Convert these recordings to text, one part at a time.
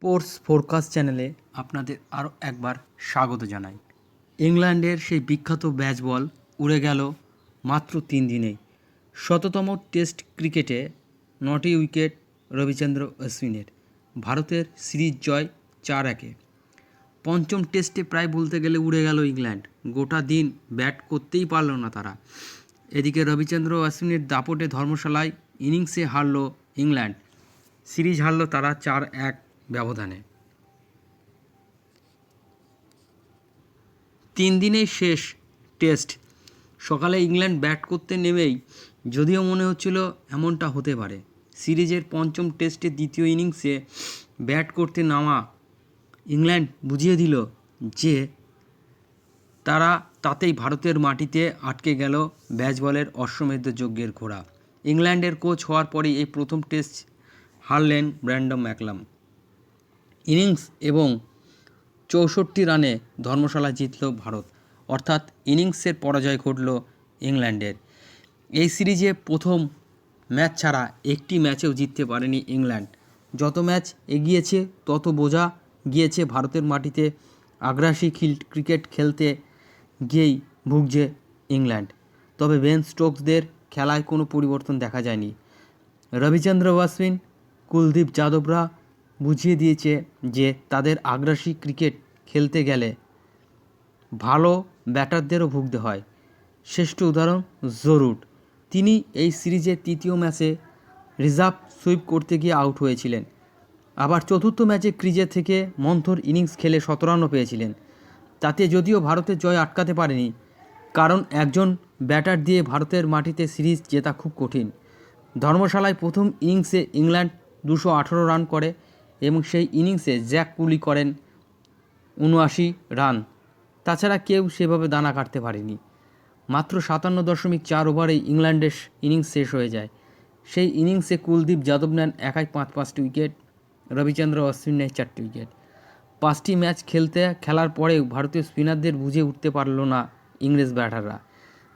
Sports forecast চ্যানেলে আপনাদের আরও একবার স্বাগত জানাই। ইংল্যান্ডের সেই বিখ্যাত ব্যাট বল উড়ে গেল মাত্র 3 দিনেই। শততম টেস্ট ক্রিকেটে 9টি উইকেট রবিচন্দ্র অশ্বিনের। ভারতের সিরিজ জয় 4-1। পঞ্চম টেস্টে প্রায় বলতে গেলে উড়ে গেল ইংল্যান্ড। গোটা দিন ব্যাট করতেই পারল না তারা। এদিকে রবিচন্দ্র অশ্বিনের দাপটে ধর্মশালায় ইনিংসে হারল ইংল্যান্ড। সিরিজ হারল তারা 4-1 ব্যবধানে। 3 দিনেই শেষ টেস্ট। সকালে ইংল্যান্ড ব্যাট করতে নেমেই যদিও মনে হচ্ছিল এমনটা হতে পারে। সিরিজের পঞ্চম টেস্টের দ্বিতীয় ইনিংসে ব্যাট করতে নামা ইংল্যান্ড বুঝিয়ে দিল যে তারা তাতেই ভারতের মাটিতে আটকে গেল ব্যাটবলের অশ্বমেধ যজ্ঞের ঘোড়া। ইংল্যান্ডের কোচ হওয়ার পরেই এই প্রথম টেস্ট হারলেন ব্র্যান্ডন ম্যাকলাম। ইনিংস এবং 64 রানে ধর্মশালা জিতল ভারত, অর্থাৎ ইনিংসের পরাজয় ঘটল ইংল্যান্ডের। এই সিরিজে প্রথম ম্যাচ ছাড়া একটি ম্যাচেও জিততে পারেনি ইংল্যান্ড। যত ম্যাচ এগিয়েছে তত বোঝা গিয়েছে ভারতের মাটিতে আগ্রাসী ক্রিকেট খেলতে গিয়েই ভুগছে ইংল্যান্ড। তবে বেন স্টোকসদের খেলায় কোনো পরিবর্তন দেখা যায়নি। রবিচন্দ্র অশ্বিন, কুলদীপ যাদবরা বুঝিয়ে দিয়েছে যে তাদের আগ্রাসী ক্রিকেট খেলতে গেলে ভালো ব্যাটারদেরও ভুগতে হয়। শ্রেষ্ঠ উদাহরণ জো রুট। তিনি এই সিরিজের তৃতীয় ম্যাচে রিজার্ভ সুইপ করতে গিয়ে আউট হয়েছিলেন। আবার চতুর্থ ম্যাচে ক্রিজে থেকে মন্থর ইনিংস খেলে 17 রানও পেয়েছিলেন। তাতে যদিও ভারতের জয় আটকাতে পারেনি, কারণ একজন ব্যাটার দিয়ে ভারতের মাটিতে সিরিজ জেতা খুব কঠিন। ধর্মশালায় প্রথম ইনিংসে ইংল্যান্ড 218 রান করে এবং সেই ইনিংসে জ্যাক কুলি করেন 79 রান। তাছাড়া কেউ সেভাবে দানা কাটতে পারেনি। মাত্র 57.4 ওভারেই ইংল্যান্ডের ইনিংস শেষ হয়ে যায়। সেই ইনিংসে কুলদীপ যাদব নেন একাই 5-5টি উইকেট, রবিচন্দ্র অশ্বিন নেয় 4টি উইকেট। 5টি ম্যাচ খেলার পরেও ভারতীয় স্পিনারদের বুঝে উঠতে পারল না ইংরেজ ব্যাটাররা।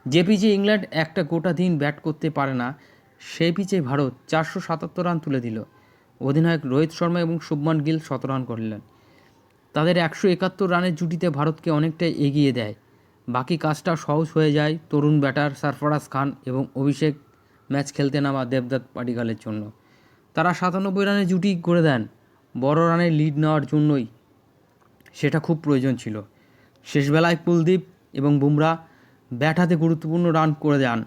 যে পিচে ইংল্যান্ড একটা গোটা দিন ব্যাট করতে পারে না, সেই পিচে ভারত 477 রান তুলে দিল। অধিনায়ক রোহিত শর্মা এবং শুভমান গিল 17 রান করলেন। তাদের 171 রানের জুটিতে ভারতকে অনেকটাই এগিয়ে দেয়। বাকি কাজটা সহজ হয়ে যায় তরুণ ব্যাটার সরফরাজ খান এবং অভিষেক ম্যাচ খেলতে নামা দেবদত্ত পাডিক্কালের জন্য। তারা 97 রানের জুটি করে দেন। বড় রানের লিড নেওয়ার জন্যই সেটা খুব প্রয়োজন ছিল। শেষবেলায় কুলদীপ এবং বুমরা ব্যাট হাতে গুরুত্বপূর্ণ রান করে দেন,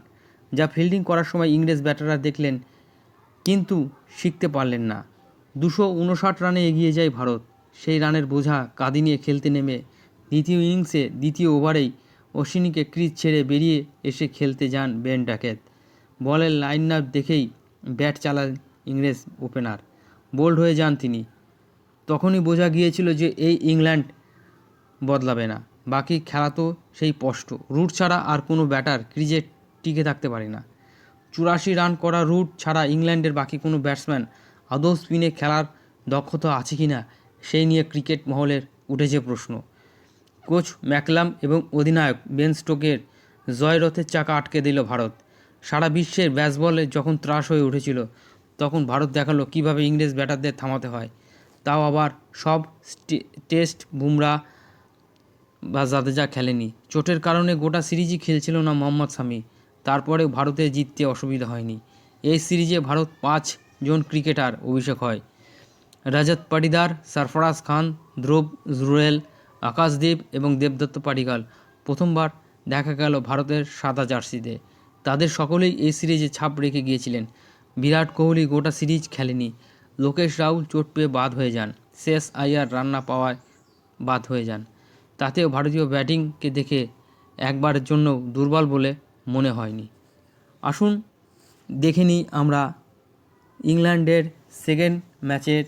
যা ফিল্ডিং করার সময় ইংরেজ ব্যাটাররা দেখলেন কিন্তু শিখতে পারলেন না। 259 রানে এগিয়ে যায় ভারত। সেই রানের বোঝা কাঁধে নিয়ে খেলতে নেমে দ্বিতীয় ইনিংসে দ্বিতীয় ওভারেই অশ্বিনীকে ক্রিজ ছেড়ে বেরিয়ে এসে খেলতে যান বেন ডাকেত। বলের লাইন আপ দেখেই ব্যাট চালান ইংরেজ ওপেনার। বোল্ড হয়ে যান তিনি। তখনই বোঝা গিয়েছিল যে এই ইংল্যান্ড বদলাবে না। বাকি খেলা তো সেই স্পষ্ট। রুট ছাড়া আর কোনো ব্যাটার ক্রিজে টিকে থাকতে পারে না। 84 রান করা রুট ছাড়া ইংল্যান্ডের বাকি কোনো ব্যাটসম্যান আদৌ স্পিনে খেলার দক্ষতা আছে কি না, সেই নিয়ে ক্রিকেট মহলের উঠেছে প্রশ্ন। কোচ ম্যাকলাম এবং অধিনায়ক বেন স্টোকের জয়রথের চাকা আটকে দিল ভারত। সারা বিশ্বের ব্যাসবলে যখন ত্রাস হয়ে উঠেছিল, তখন ভারত দেখালো কীভাবে ইংরেজ ব্যাটারদের থামাতে হয়, তাও আবার সব টেস্ট বুমরা বা জাদেজা খেলেনি। চোটের কারণে গোটা সিরিজই খেলছিল না মোহাম্মদ শামি। তারপরেও ভারতে জিততে অসুবিধা হয়নি। এই সিরিজে ভারত 5 জন ক্রিকেটার অভিষেক হয়: রজত পাটিদার, সরফরাজ খান, ধ্রুব জুরেল, আকাশদীপ এবং দেবদত্ত পাডিক্কাল প্রথমবার দেখা গেল ভারতের সাদা জার্সিতে। তাদের সকলেই এই সিরিজে ছাপ রেখে গিয়েছিলেন। বিরাট কোহলি গোটা সিরিজ খেলেনি। লোকেশ রাহুল চোট পেয়ে বাদ হয়ে যান। শেষ আইয়ার রান না পাওয়ায় বাদ হয়ে যান। তাতেও ভারতীয় ব্যাটিংকে দেখে একবারের জন্য দুর্বল বলে মনে হয়নি। আসুন দেখে নিই আমরা ইংল্যান্ডের সেকেন্ড ম্যাচের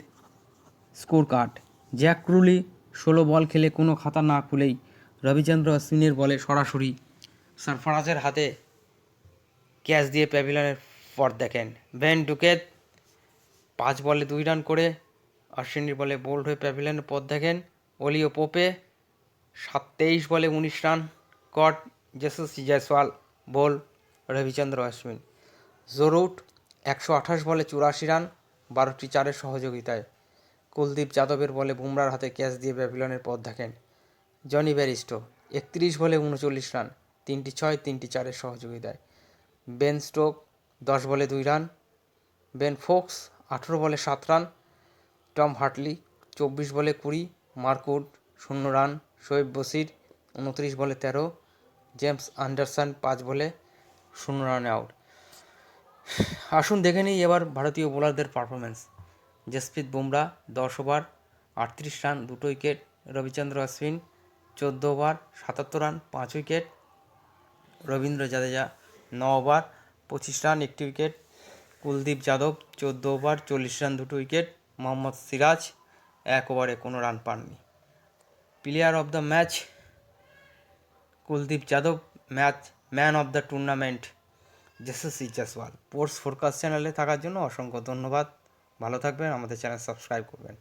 স্কোর কার্ড। জ্যাক ক্রুলি 16 বল খেলে কোনো খাতা না খুলেই রবিচন্দ্র অশ্বিনের বলে সরাসরি সরফরাজের হাতে ক্যাচ দিয়ে প্যাভিলিয়নের পথ দেখেন। বেন ডুকেত 5 বলে 2 রান করে অশ্বিনীর বলে বোল্ড হয়ে প্যাভিলিয়নের পথ দেখেন। অলিও পোপে 23 বলে 19 রান। কট যশস্বী জয়সওয়াল বোল রবিচন্দ্র অশ্বিন। জো রুট 128 বলে 84 রান, 12টি চারের সহযোগিতায়। কুলদীপ যাদবের বলে বুমরার হাতে ক্যাচ দিয়ে ব্যাবিলনের পথ দেখেন জনি ব্যারিস্টো। 31 বলে 39 রান, 3টি 6 3টি 4-এর সহযোগিতায়। বেন স্টোক 10 বলে 2 রান। বেন ফোক্স 18 বলে 7 রান। টম হার্টলি 24 বলে 20। মার্কুড 0 রান। শোয়েব বশির 29 বলে 13। জেমস অ্যান্ডারসন 5 বলে 0 রানে আউট। আসুন দেখে নিই এবার ভারতীয় বোলারদের performance. Jasprit Bumrah 10 over 38 run 2 wicket. Ravichandra Ashwin 14 over 77 run 5 wicket. Rabindra Jadeja 9 over 25 run 1 wicket. Kuldeep Yadav 14 over 40 run 2 wicket. Mohammad Siraj 1 ওভারে কোনো রান পাননি। Player of the match Kuldeep Yadav, man of the tournament Yashasvi Jaiswal. Sports forecast চ্যানেলে থাকার জন্য অসংখ্য ধন্যবাদ। ভালো থাকবেন, আমাদের চ্যানেল সাবস্ক্রাইব করবেন।